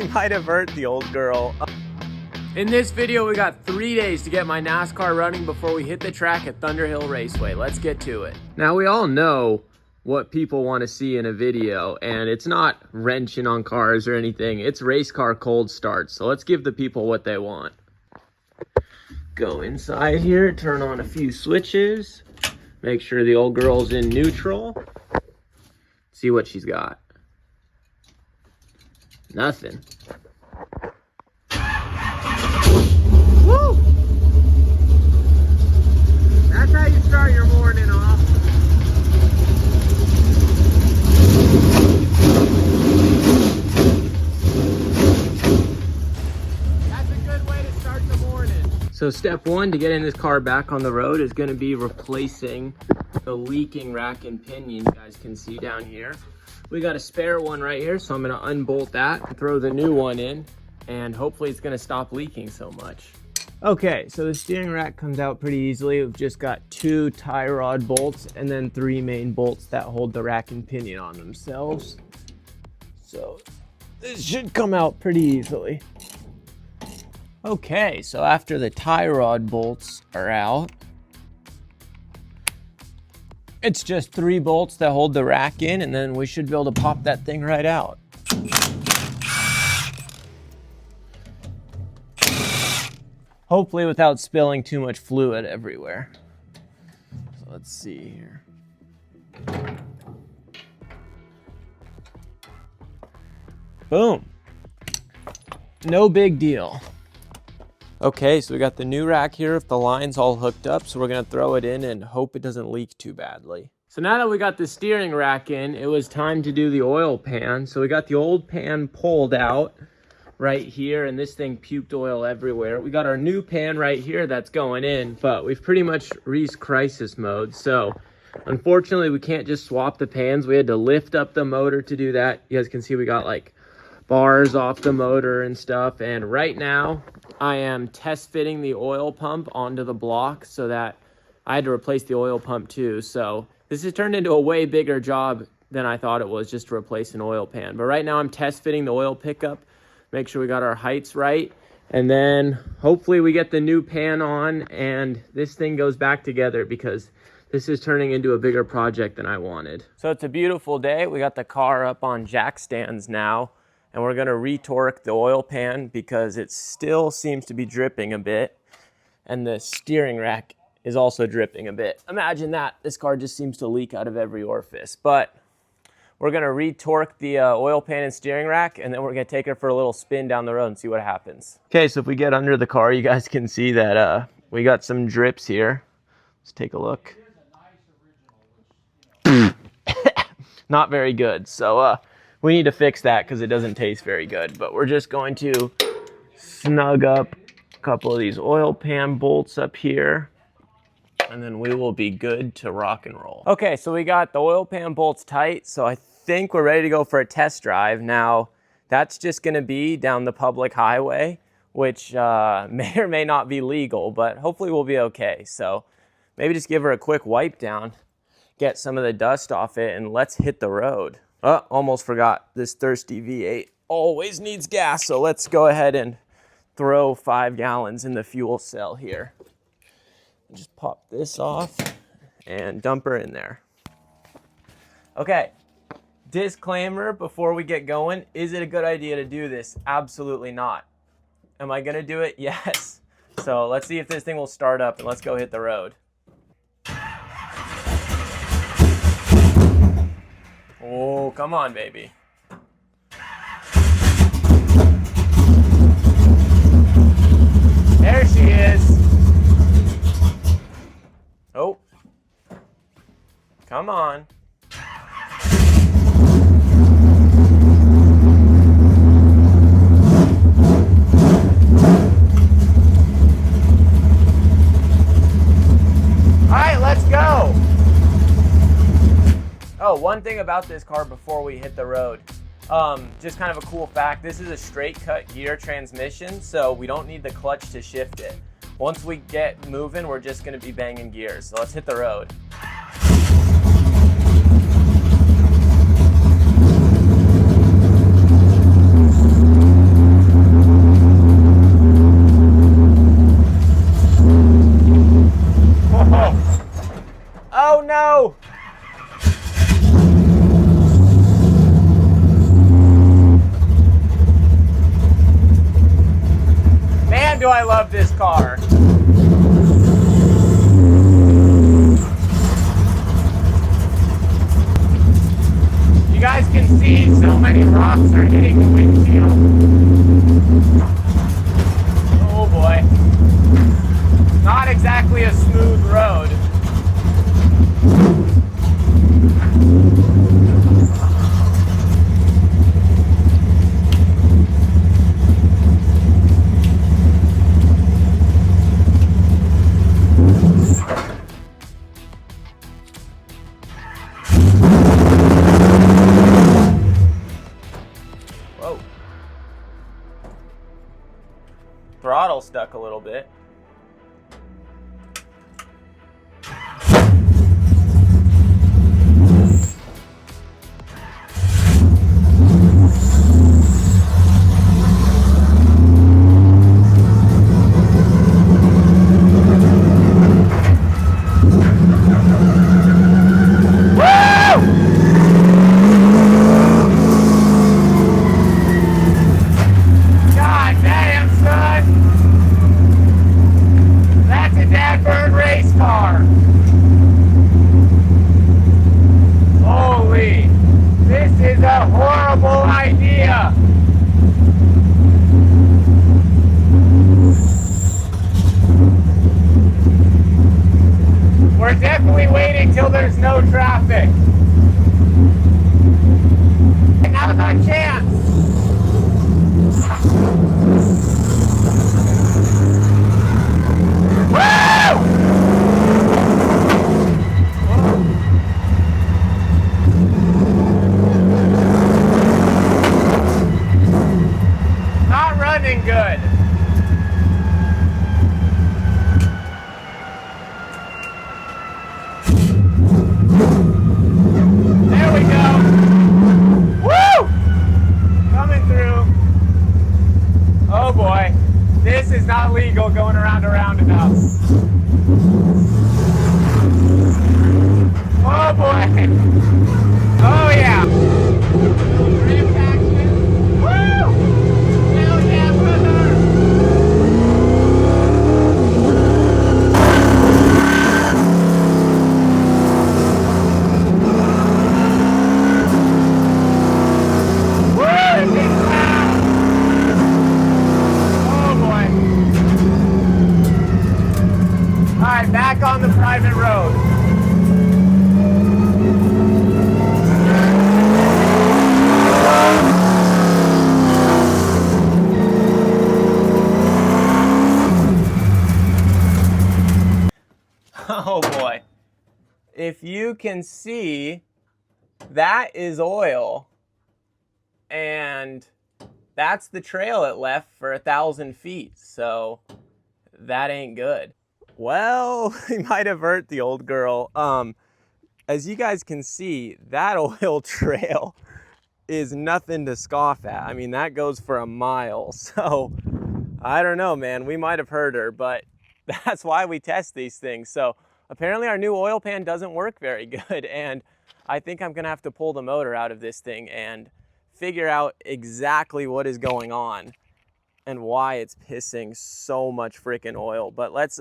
might have hurt the old girl. In this video, we got 3 days to get my NASCAR running before we hit the track at Thunderhill Raceway. Let's get to it. Now, we all know what people want to see in a video, and it's not wrenching on cars or anything. It's race car cold starts. So let's give the people what they want. Go inside here, turn on a few switches, make sure the old girl's in neutral. See what she's got. Nothing. Woo! That's how you start your morning off. That's a good way to start the morning. So step one to getting this car back on the road is going to be replacing the leaking rack and pinion you guys can see down here. We got a spare one right here, so I'm going to unbolt that, throw the new one in, and hopefully it's going to stop leaking so much. Okay, so the steering rack comes out pretty easily. We've just got 2 tie rod bolts and then 3 main bolts that hold the rack and pinion on themselves. So this should come out pretty easily. Okay, so after the tie rod bolts are out, it's just 3 bolts that hold the rack in, and then we should be able to pop that thing right out. Hopefully without spilling too much fluid everywhere. So let's see here. Boom. No big deal. Okay, so we got the new rack here with the lines all hooked up, so we're gonna throw it in and hope it doesn't leak too badly. So now that we got the steering rack in, it was time to do the oil pan. So we got the old pan pulled out right here, and this thing puked oil everywhere. We got our new pan right here that's going in, but we've pretty much reached crisis mode. So unfortunately, we can't just swap the pans. We had to lift up the motor to do that. You guys can see we got like bars off the motor and stuff. And right now I am test fitting the oil pump onto the block so that I had to replace the oil pump too. So this has turned into a way bigger job than I thought it was, just to replace an oil pan. But right now I'm test fitting the oil pickup, make sure we got our heights right, and then hopefully we get the new pan on and this thing goes back together, because this is turning into a bigger project than I wanted. So it's a beautiful day. We got the car up on jack stands now, and we're gonna retorque the oil pan because it still seems to be dripping a bit, and the steering rack is also dripping a bit. Imagine that. This car just seems to leak out of every orifice. But we're gonna retorque the oil pan and steering rack, and then we're gonna take it for a little spin down the road and see what happens. Okay, so if we get under the car, you guys can see that we got some drips here. Let's take a look. Not very good. So we need to fix that because it doesn't taste very good. But we're just going to snug up a couple of these oil pan bolts up here, and then we will be good to rock and roll. Okay, so we got the oil pan bolts tight, so I think we're ready to go for a test drive. Now, that's just gonna be down the public highway, which may or may not be legal, but hopefully we'll be okay. So maybe just give her a quick wipe down, get some of the dust off it, and let's hit the road. Oh, almost forgot, this thirsty V8 always needs gas, so let's go ahead and throw 5 gallons in the fuel cell here. Just pop this off and dump her in there. Okay, disclaimer before we get going, is it a good idea to do this? Absolutely not. Am I gonna do it? Yes. So let's see if this thing will start up, and let's go hit the road. Oh, come on, baby. There she is. Oh, come on. All right, let's go. Oh, one thing about this car before we hit the road, just kind of a cool fact, this is a straight cut gear transmission, so we don't need the clutch to shift it. Once we get moving, we're just gonna be banging gears. So let's hit the road. love this car. You guys can see so many rocks are hitting the windshield. Oh boy. Not exactly a smooth road. Whoa. Throttle stuck a little bit. Holy, this is a horrible idea. We're definitely waiting till there's no traffic. And now's our chance. Not running good. There we go. Woo! Coming through. Oh boy. This is not legal going around a roundabout. Oh boy. Oh yeah. Drift action. Woo! Hell yeah, brother! Woo! Big cloud! Oh boy. Alright, back on the private road. Oh boy. If you can see, that is oil. And that's the trail it left for 1,000 feet. So that ain't good. Well, we might have hurt the old girl. As you guys can see, that oil trail is nothing to scoff at. I mean, that goes for a mile. So I don't know, man. We might have hurt her, but that's why we test these things. So apparently our new oil pan doesn't work very good, and I think I'm gonna have to pull the motor out of this thing and figure out exactly what is going on and why it's pissing so much freaking oil. But let's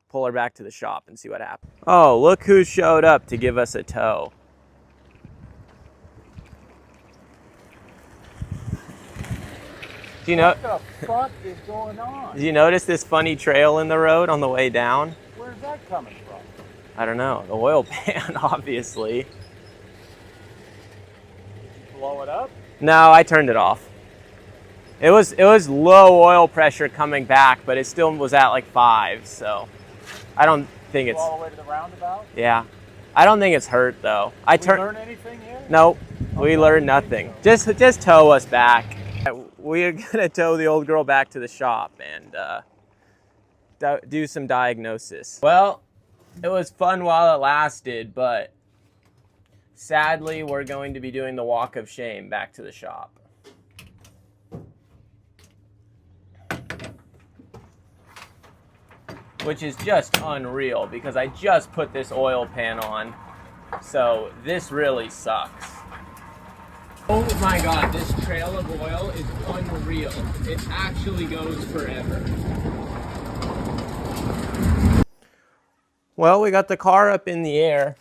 pull her back to the shop and see what happens. Oh, look who showed up to give us a tow. Do you know what the fuck is going on? Do you notice this funny trail in the road on the way down? Where's that coming from? I don't know. The oil pan, obviously. Blow it up? No, I turned it off. It was low oil pressure coming back, but it still was at like 5, so I don't think it's all the way to the roundabout? Yeah. I don't think it's hurt though. Did we learn anything here? Nope. We learned nothing. Just tow us back. We're gonna tow the old girl back to the shop and do some diagnosis. Well, it was fun while it lasted, but sadly we're going to be doing the walk of shame back to the shop. Which is just unreal because I just put this oil pan on, so this really sucks. Oh my god, this trail of oil is unreal. It actually goes forever. Well, we got the car up in the air.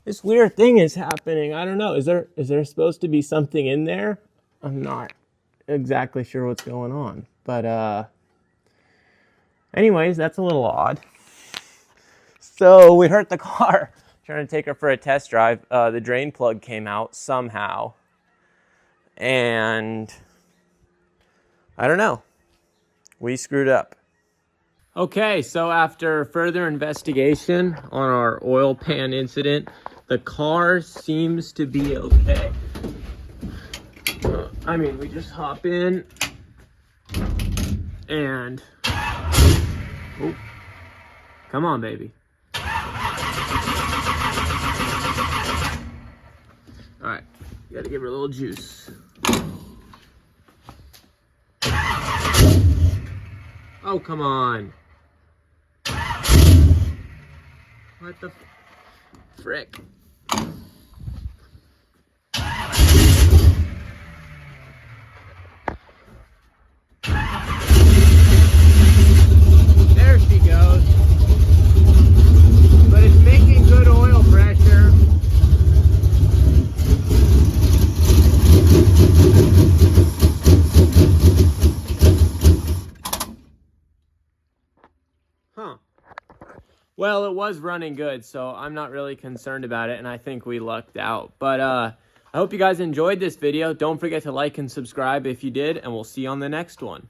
This weird thing is happening. I don't know. Is there supposed to be something in there? I'm not exactly sure what's going on. But anyways, that's a little odd. So we hurt the car trying to take her for a test drive. The drain plug came out somehow. And I don't know. We screwed up. Okay, so after further investigation on our oil pan incident, the car seems to be okay. I mean, we just hop in and... Oh, come on, baby. All right, you gotta give her a little juice. Oh, come on. What the frick? There she goes. But it's making good oil pressure. Huh. Well, it was running good, so I'm not really concerned about it, and I think we lucked out. But I hope you guys enjoyed this video. Don't forget to like and subscribe if you did, and we'll see you on the next one.